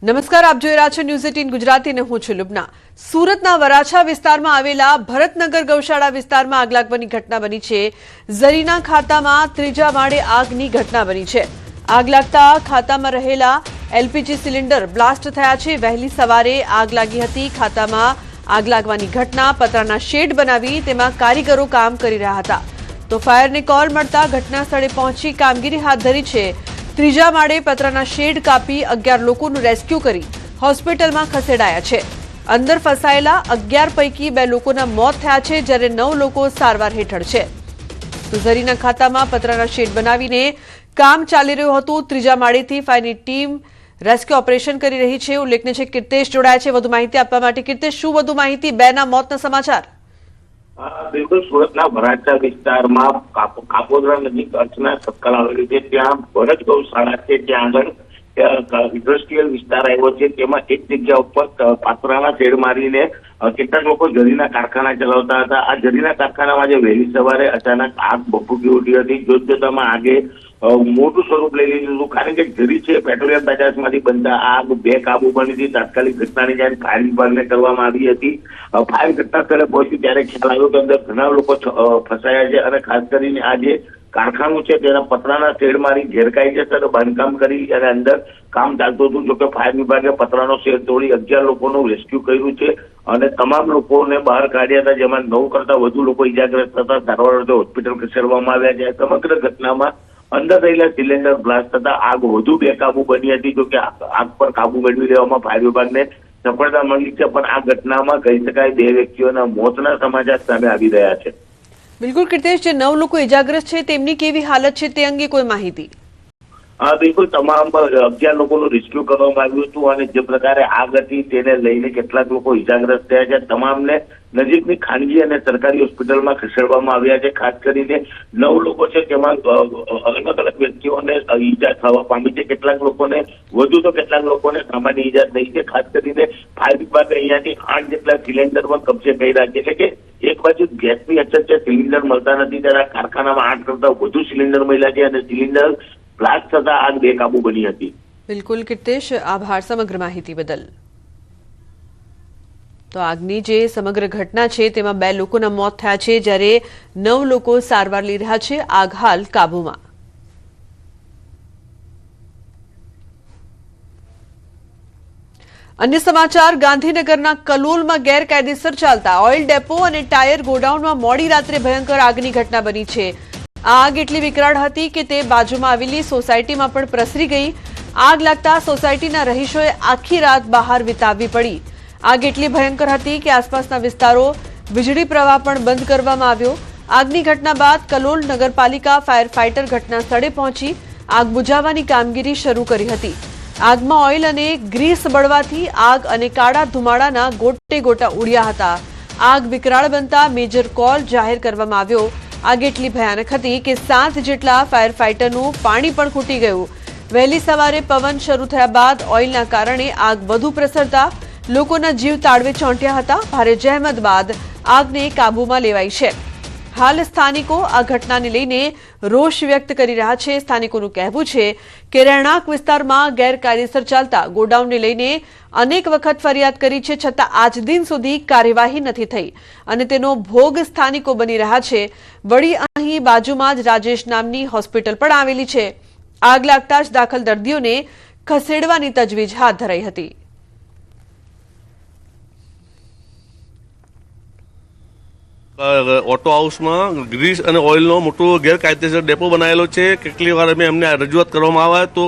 નમસ્કાર, આપ જોઈ રહ્યા છો ન્યૂઝ 18 ગુજરાતી અને હું છું લુબના। સુરતના વરાછા વિસ્તારમાં આવેલા ભરતનગર ગૌશાળા વિસ્તારમાં આગ લાગવાની ઘટના બની છે। ઝરીના ખાતામાં ત્રીજા માળે આગની ઘટના બની છે। આગ લાગતા ખાતામાં રહેલા એલપીજી સિલિન્ડર બ્લાસ્ટ થયા છે। વહેલી સવારે આગ લાગી હતી। ખાતામાં આગ લાગવાની ઘટના પતરાના શેડ બનાવી તેમાં કારીગરો કામ કરી રહ્યા હતા તો ફાયરને કોલ મળતા ઘટના સ્થળે પહોંચી કામગીરી હાથ ધરી છે। ત્રીજા માળે પતરાના શેડ કાપી 11 લોકોનું રેસ્ક્યુ કરી હોસ્પિટલમાં ખસેડાયા છે। અંદર ફસાયેલા 11 પૈકી 2 લોકોના મોત થયા છે જ્યારે 9 લોકો સારવાર હેઠળ છે। તો ઝરીના ખાતામાં પતરાના શેડ બનાવીને કામ ચાલી રહ્યું હતું। ત્રીજા માળેથી ફાયરની ટીમ રેસ્ક્યુ ઓપરેશન કરી રહી છે। ઉલ્લેખનીય છે કિર્તેશ જોડાયા છે વધુ માહિતી આપવા માટે। કિર્તેશ, શું વધુ માહિતી? 2ના મોતના સમાચાર। બિલકુલ, સુરતના વરાછા વિસ્તારમાં કાપોદ્રા નજીક અર્ચના સર્કલ આવેલું છે। ત્યાં ભરત ગૌશાળા છે, ત્યાં આગળ ઇન્ડસ્ટ્રીયલ વિસ્તાર આવ્યો છે। તેમાં એક જગ્યા ઉપર પાતરાના શેડ મારીને કેટલાક લોકો જરીના કારખાના ચલાવતા હતા। આ જરીના કારખાનામાં જે વહેલી સવારે અચાનક આગ ભભૂકી ઉઠી હતી। જોતજોતામાં આગે મોટું સ્વરૂપ લઈ લીધું હતું, કારણ કે જરી છે પેટ્રોલિયમ પેદાશમાંથી બનતા આગ બેકાબુ બની હતી। તાત્કાલિક ઘટનાની જાણ ફાયર વિભાગને કરવામાં આવી હતી। ફાયર ઘટના સ્થળે પહોંચી ત્યારે ખ્યાલ આવ્યો કે અંદર ઘણા લોકો ફસાયા છે અને ખાસ કરીને આ જે કારખાનું છે તેના પતરાના શેડ મારી ગેરકાયદેસર બાંધકામ કરી અને અંદર કામ ચાલતું હતું। જોકે ફાયર વિભાગે પતરાનો શેડ તોડી 11 લોકોનું રેસ્ક્યુ કર્યું છે અને તમામ લોકોને બહાર કાઢ્યા હતા, જેમાં 9 કરતા વધુ લોકો ઇજાગ્રસ્ત હતા। સારવાર અર્થે હોસ્પિટલ ખસેડવામાં આવ્યા છે। સમગ્ર ઘટનામાં અંદર રહેલા સિલિન્ડર બ્લાસ્ટ થતા આગ વધુ બેકાબુ બની હતી। જોકે આગ પર કાબુ મેળવી લેવામાં ફાયર વિભાગને સફળતા મળી છે, પણ આ ઘટનામાં કહી શકાય 2 વ્યક્તિઓના મોતના સમાચાર સામે આવી રહ્યા છે। બિલકુલ કિર્તેશ, જે 9 લોકો ઇજાગ્રસ્ત છે તેમની કેવી હાલત છે તે અંગે કોઈ માહિતી? બિલકુલ, તમામ 11 લોકોનું રેસ્ક્યુ કરવામાં આવ્યું હતું અને જે પ્રકારે આગ હતી તેને લઈને કેટલાક લોકો ઇજાગ્રસ્ત થયા છે। તમામને નજીકની ખાનગી અને સરકારી હોસ્પિટલમાં ખસેડવામાં આવ્યા છે। ખાસ કરીને 9 લોકો છે તેમાં અલગ અલગ વ્યક્તિઓને ઈજા થવા પામી છે। કેટલાક લોકોને વધુ તો કેટલાક લોકોને સામાન્ય ઈજા થઈ છે। ખાસ કરીને ફાયર વિભાગે અહીંયાથી 8 જેટલા સિલિન્ડર પર કબજે કર્યા છે। એટલે કે એક બાજુ ગેસની અછત છે, સિલિન્ડર મળતા નથી, ત્યારે કારખાનામાં 8 કરતા વધુ સિલિન્ડર મળ્યા છે અને સિલિન્ડર બ્લાસ્ટ થતા આગ બેકાબુ બની હતી। બિલકુલ કિર્તેશ, આભાર સમગ્ર માહિતી બદલ। તો આગની જે સમગ્ર ઘટના છે તેમાં 2 લોકોના મોત થયા છે જ્યારે 9 લોકો સારવાર લઈ રહ્યા છે। આગ હાલ કાબુમાં। અન્ય સમાચાર, ગાંધીનગરના કલોલમાં ગેરકાયદેસર ચાલતા ઓઇલ ડેપો અને ટાયર ગોડાઉનમાં મોડી રાત્રે ભયંકર આગની ઘટના બની છે। આગ એટલી વિકરાળ હતી કે તે બાજુમાં આવેલી સોસાયટીમાં પણ પ્રસરી ગઈ। આગ લાગતા સોસાયટીના રહીશોએ આખી રાત બહાર વિતાવવી પડી। આગ એટલી ભયંકર હતી કે આસપાસના વિસ્તારો વીજળી પ્રવાહ પણ બંધ કરવામાં આવ્યો। આગની ઘટના બાદ કલોલ નગરપાલિકા ફાયર ફાઇટર ઘટના સ્થળે પહોંચી આગ બુઝાવવાની કામગીરી શરૂ કરી હતી। આગમાં ઓઇલ અને ગ્રીસ બળવાથી આગ અને કાળા ધુમાડાના ગોટે ગોટા ઉડ્યા હતા। આગ વિકરાળ બનતા મેજર કોલ જાહેર કરવામાં આવ્યો। આગ એટલી ભયાનક હતી કે 7 જેટલા ફાયર ફાઇટરનું પાણી પણ ખૂટી ગયું। વહેલી સવારે પવન શરૂ થયા બાદ ઓઇલના કારણે આગ વધુ પ્રસરતા લોકોના જીવ તાળવે ચોંટ્યા હતા। ભારે જહેમત બાદ આગને કાબૂમાં લેવાઈ છે। હાલ સ્થાનિકો આ ઘટનાને લઈને રોષ વ્યક્ત કરી રહ્યા છે। સ્થાનિકોનું કહેવું છે કે રહેણાંક વિસ્તારમાં ગેરકાયદેસર ચાલતા ગોડાઉનને લઈને અનેક વખત ફરિયાદ કરી છે, છતાં આજ દિન સુધી કાર્યવાહી નથી થઈ અને તેનો ભોગ સ્થાનિકો બની રહ્યા છે। વળી અહીં બાજુમાં જ રાજેશ નામની હોસ્પિટલ પણ આવેલી છે। આગ લાગતા જ દાખલ દર્દીઓને ખસેડવાની તજવીજ હાથ ધરાઈ હતી। ઓટો હાઉસમાં ગ્રીસ અને ઓઇલનો મોટો ગેરકાયદેસર ડેપો બનાવેલો છે। કેટલી વાર અમે એમને રજૂઆત કરવામાં આવે તો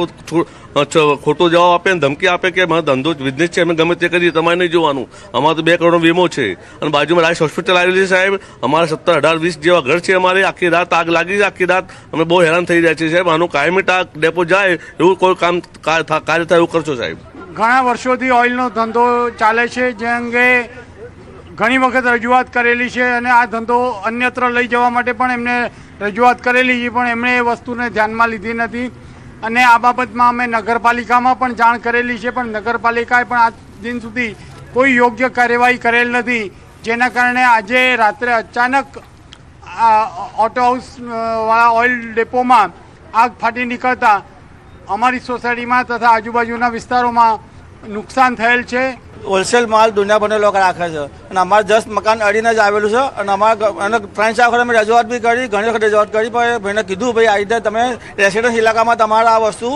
ખોટો જવાબ આપે ને ધમકી આપે કે મારો ધંધો બિઝનેસ છે, અમે ગમે તે કરીએ, તમારે નહીં જોવાનું, અમારે તો 2 કરોડનો વીમો છે અને બાજુમાં રાઈસ હોસ્પિટલ આવેલી છે સાહેબ। અમારે 17, 18, 20 જેવા ઘર છે અમારે। આખી રાત આગ લાગી છે। આખી રાત અમે બહુ હેરાન થઈ રહ્યા છીએ સાહેબ। આનું કાયમી આ ડેપો જાય એવું કોઈ કામ કાર્ય થાય એવું કરશો સાહેબ। ઘણા વર્ષોથી ઓઇલનો ધંધો ચાલે છે, જે અંગે ઘણી વખત રજૂઆત કરેલી છે અને આ ધંધો અન્યત્ર લઈ જવા માટે પણ એમને રજૂઆત કરેલી છે, પણ એમણે એ વસ્તુને ધ્યાનમાં લીધી નથી અને આ બાબતમાં અમે નગરપાલિકામાં પણ જાણ કરેલી છે, પણ નગરપાલિકાએ પણ આજ દિન સુધી કોઈ યોગ્ય કાર્યવાહી કરેલ નથી। જેના કારણે આજે રાત્રે અચાનક ઓટો હાઉસવાળા ઓઇલ ડેપોમાં આગ ફાટી નીકળતા અમારી સોસાયટીમાં તથા આજુબાજુના વિસ્તારોમાં નુકસાન થયેલ છે. હોલસેલ માલ દુનિયાભરનો લોકો રાખે છે અને અમારે જસ્ટ મકાન અડીને જ આવેલું છે અને અમારા અને 3-4 વખત અમે રજૂઆત બી કરી, ઘણી વખત રજૂઆત કરી, પણ ભાઈને કીધું ભાઈ આ રીતે તમે રેસિડન્સ ઇલાકામાં તમારા આ વસ્તુ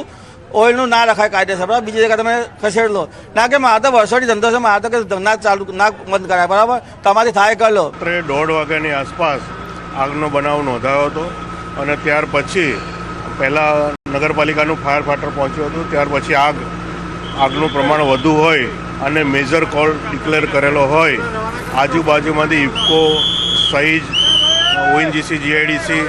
ઓઇલનું ના રખાય કાયદેસર, બરાબર, બીજી જગ્યાએ તમે ખસેડ લો. ના કે મારે તો વર્ષોથી ધંધો છે, મારે તો કે ધંધા ચાલુ ના બંધ કરાય, બરાબર, તમારી થાય કરી લો. 1:30 વાગ્યાની આસપાસ આગનો બનાવ નોંધાયો હતો અને ત્યાર પછી પહેલાં નગરપાલિકાનું ફાયર ફાઈટર પહોંચ્યું હતું. ત્યાર પછી આગનું પ્રમાણ વધુ હોય અને મેજર કોલ ડિક્લેર કરેલો હોય, આજુબાજુમાંથી ઇફકો, સહીજ, ઓએનજીસી, જીઆઈડીસી,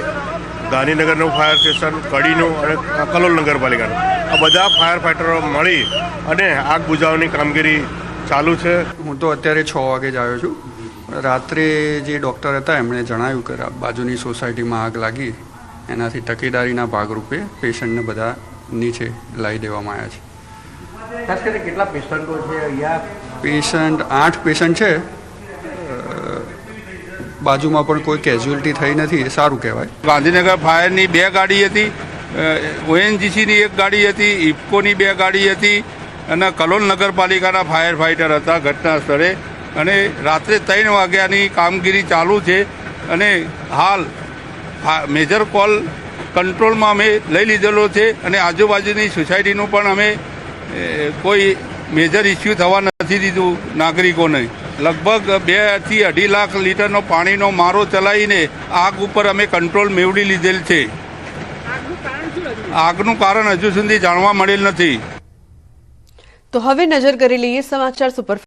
ગાંધીનગરનું ફાયર સ્ટેશન, કડીનું અને કલોલ નગરપાલિકાનું, આ બધા ફાયર ફાઈટરો મળી અને આગ બુઝાવવાની કામગીરી ચાલુ છે. હું તો અત્યારે 6 વાગે જ આવ્યો છું. રાત્રે જે ડૉક્ટર હતા એમણે જણાવ્યું કે બાજુની સોસાયટીમાં આગ લાગી, એનાથી તકેદારીના ભાગરૂપે પેશન્ટને બધા નીચે લાવી દેવામાં આવ્યા છે. ખાસ કરીને કેટલા પેશન્ટો છે અહીંયા? પેશન્ટ 8 પેશન્ટ છે. બાજુમાં પણ કોઈ કેઝ્યુઅલ્ટી થઈ નથી, એ સારું કહેવાય. ગાંધીનગર ફાયરની 2 ગાડી હતી, ઓએનજીસીની 1 ગાડી હતી, ઇફકોની 2 ગાડી હતી અને કલોલ નગરપાલિકાના ફાયર ફાઈટર હતા ઘટના સ્થળે. અને રાત્રે 3 વાગ્યાની કામગીરી ચાલુ છે અને હાલ મેજર કોલ કંટ્રોલમાં અમે લઈ લીધેલો છે અને આજુબાજુની સોસાયટીનું પણ અમે કોઈ મેજર ઇસ્યુ થવા નથી દીધું નાગરિકોને. લગભગ 2 થી 2.5 લાખ લીટરનો પાણીનો મારો ચલાવીને આગ ઉપર અમે કંટ્રોલ મેળવી લીધેલ છે. આગનું કારણ હજુ સુધી જાણવા મળેલ નથી. તો હવે નજર કરી લઈએ સમાચાર સુપર